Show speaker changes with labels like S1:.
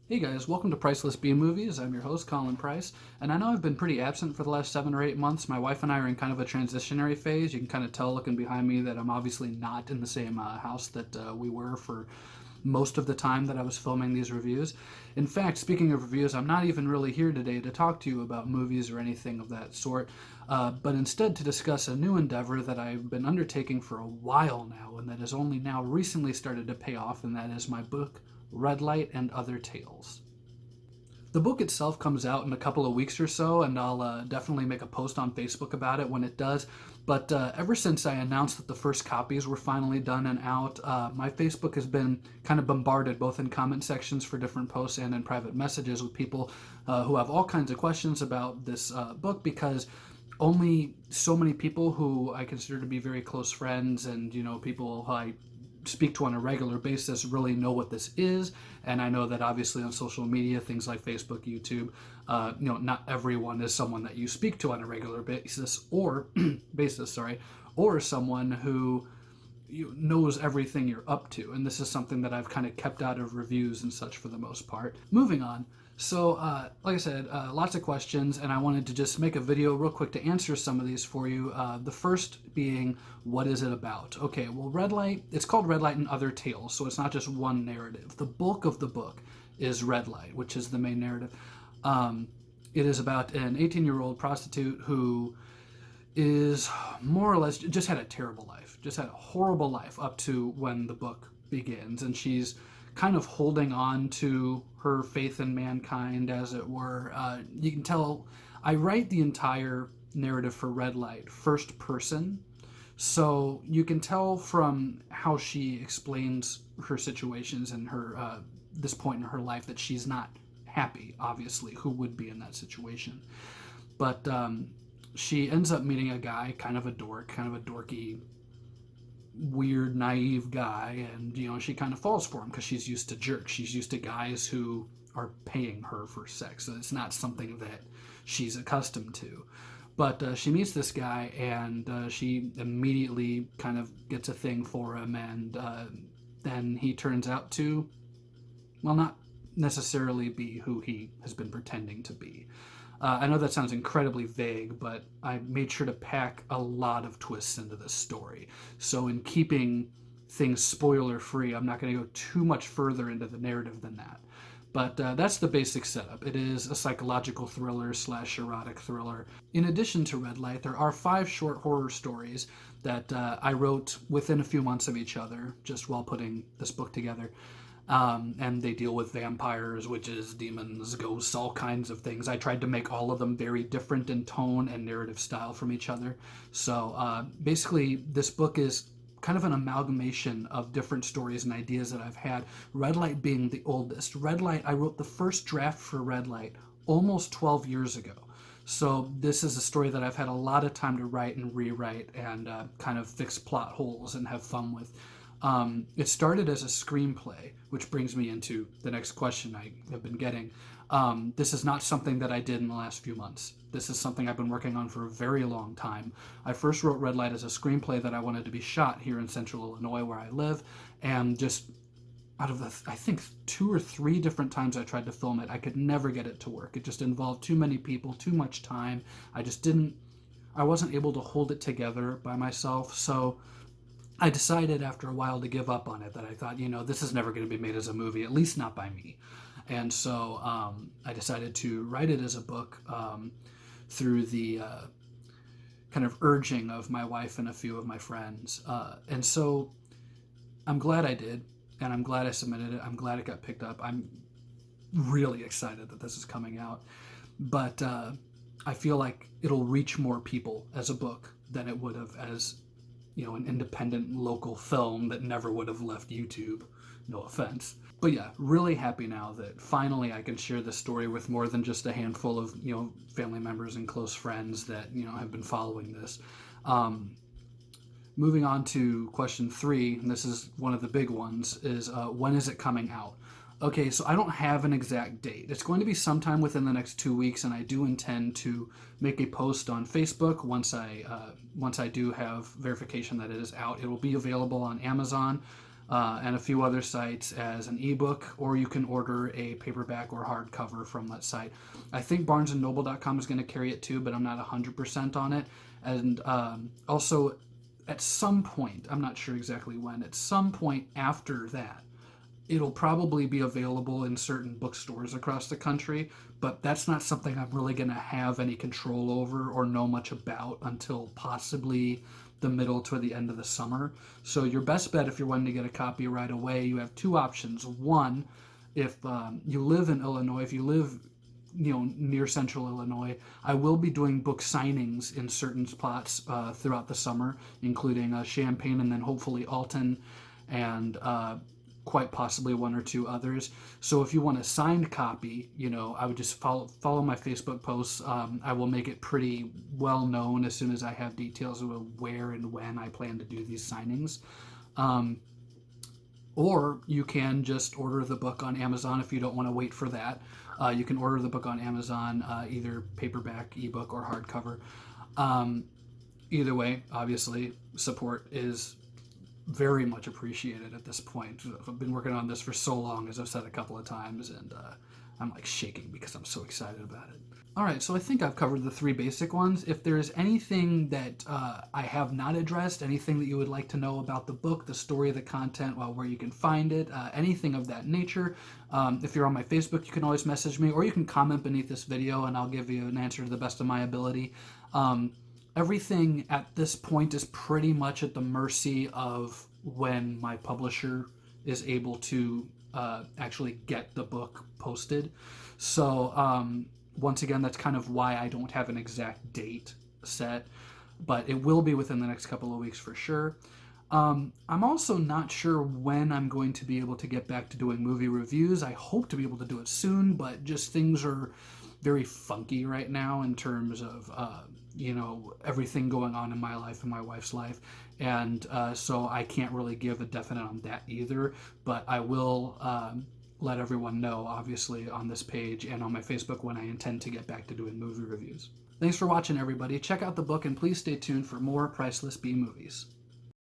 S1: Hey guys, welcome to Priceless B Movies. I'm your host, Colin Price, and I know I've been pretty absent for the last 7 or 8 months. My wife and I are in kind of a transitionary phase. You can kind of tell looking behind me that I'm obviously not in the same house that we were for most of the time that I was filming these reviews. In fact, speaking of reviews, I'm not even really here today to talk to you about movies or anything of that sort, but instead to discuss a new endeavor that I've been undertaking for a while now and that has only now recently started to pay off, and that is my book, Red Light and Other Tales. The book itself comes out in a couple of weeks or so, and I'll definitely make a post on Facebook about it when it does. But ever since I announced that the first copies were finally done and out, my Facebook has been kind of bombarded both in comment sections for different posts and in private messages with people who have all kinds of questions about this book, because only so many people who I consider to be very close friends and people who I speak to on a regular basis really know what this is. And I know that obviously on social media, things like Facebook, YouTube, not everyone is someone that you speak to on a regular basis or or someone who knows everything you're up to. And this is something that I've kind of kept out of reviews and such for the most part. Moving on. So, like I said, lots of questions, and I wanted to just make a video real quick to answer some of these for you. The first being, what is it about? Okay, well, Red Light, it's called Red Light and Other Tales, so it's not just one narrative. The bulk of the book is Red Light, which is the main narrative. It is about an 18-year-old prostitute who is more or less just had a terrible life, just had a horrible life up to when the book begins. And she's kind of holding on to her faith in mankind, as it were. You can tell I write the entire narrative for Red Light first person. So you can tell from how she explains her situations and her this point in her life that she's not happy, obviously. Who would be in that situation? But she ends up meeting a guy, kind of a dork, kind of a dorky, weird, naive guy, and she kind of falls for him because she's used to jerks. She's used to guys who are paying her for sex. So it's not something that she's accustomed to. But she meets this guy, and she immediately kind of gets a thing for him, and then he turns out to, well, not necessarily be who he has been pretending to be. I know that sounds incredibly vague, but I made sure to pack a lot of twists into this story. So, in keeping things spoiler free, I'm not going to go too much further into the narrative than that. But that's the basic setup. It is a psychological thriller slash erotic thriller. In addition to Red Light, there are 5 short horror stories that I wrote within a few months of each other, just while putting this book together. And they deal with vampires, witches, demons, ghosts, all kinds of things. I tried to make all of them very different in tone and narrative style from each other. So basically, this book is kind of an amalgamation of different stories and ideas that I've had. Red Light being the oldest. Red Light, I wrote the first draft for Red Light almost 12 years ago. So this is a story that I've had a lot of time to write and rewrite and kind of fix plot holes and have fun with. It started as a screenplay, which brings me into the next question I have been getting. This is not something that I did in the last few months. This is something I've been working on for a very long time. I first wrote Red Light as a screenplay that I wanted to be shot here in central Illinois, where I live, and just out of the, I think, 2 or 3 different times I tried to film it, I could never get it to work. It just involved too many people, too much time. I wasn't able to hold it together by myself, so I decided after a while to give up on it. That I thought, this is never going to be made as a movie, at least not by me. And so I decided to write it as a book through the kind of urging of my wife and a few of my friends. And so I'm glad I did, and I'm glad I submitted it. I'm glad it got picked up. I'm really excited that this is coming out. But I feel like it'll reach more people as a book than it would have as an independent local film that never would have left YouTube. No offense. But yeah, really happy now that finally I can share this story with more than just a handful of, family members and close friends that, have been following this. Moving on to question 3, and this is one of the big ones, is when is it coming out? Okay, so I don't have an exact date. It's going to be sometime within the next 2 weeks, and I do intend to make a post on Facebook once I do have verification that it is out. It will be available on Amazon, and a few other sites as an ebook, or you can order a paperback or hardcover from that site. I think BarnesandNoble.com is going to carry it too, but I'm not 100% on it. And also, at some point, I'm not sure exactly when, at some point after that, it'll probably be available in certain bookstores across the country, but that's not something I'm really going to have any control over or know much about until possibly the middle to the end of the summer. So your best bet, if you're wanting to get a copy right away, you have two options. One, if you live in Illinois, if you live near central Illinois, I will be doing book signings in certain spots throughout the summer, including Champaign and then hopefully Alton and quite possibly one or two others. So if you want a signed copy, I would just follow my Facebook posts. I will make it pretty well known as soon as I have details of where and when I plan to do these signings. Or you can just order the book on Amazon if you don't want to wait for that. You can order the book on Amazon, either paperback, ebook, or hardcover. Either way, obviously, support is very much appreciated at this point. I've been working on this for so long, as I've said a couple of times, and I'm like shaking because I'm so excited about it. All right, so I think I've covered the three basic ones. If there's anything that I have not addressed, anything that you would like to know about the book, the story, the content, where you can find it, anything of that nature, if you're on my Facebook, you can always message me, or you can comment beneath this video and I'll give you an answer to the best of my ability. Everything at this point is pretty much at the mercy of when my publisher is able to actually get the book posted. So once again, that's kind of why I don't have an exact date set, but it will be within the next couple of weeks for sure. I'm also not sure when I'm going to be able to get back to doing movie reviews. I hope to be able to do it soon, but just things are very funky right now in terms of everything going on in my life and my wife's life, and so I can't really give a definite on that either, but I will let everyone know, obviously, on this page and on my Facebook when I intend to get back to doing movie reviews. Thanks for watching, everybody. Check out the book and please stay tuned for more Priceless B movies.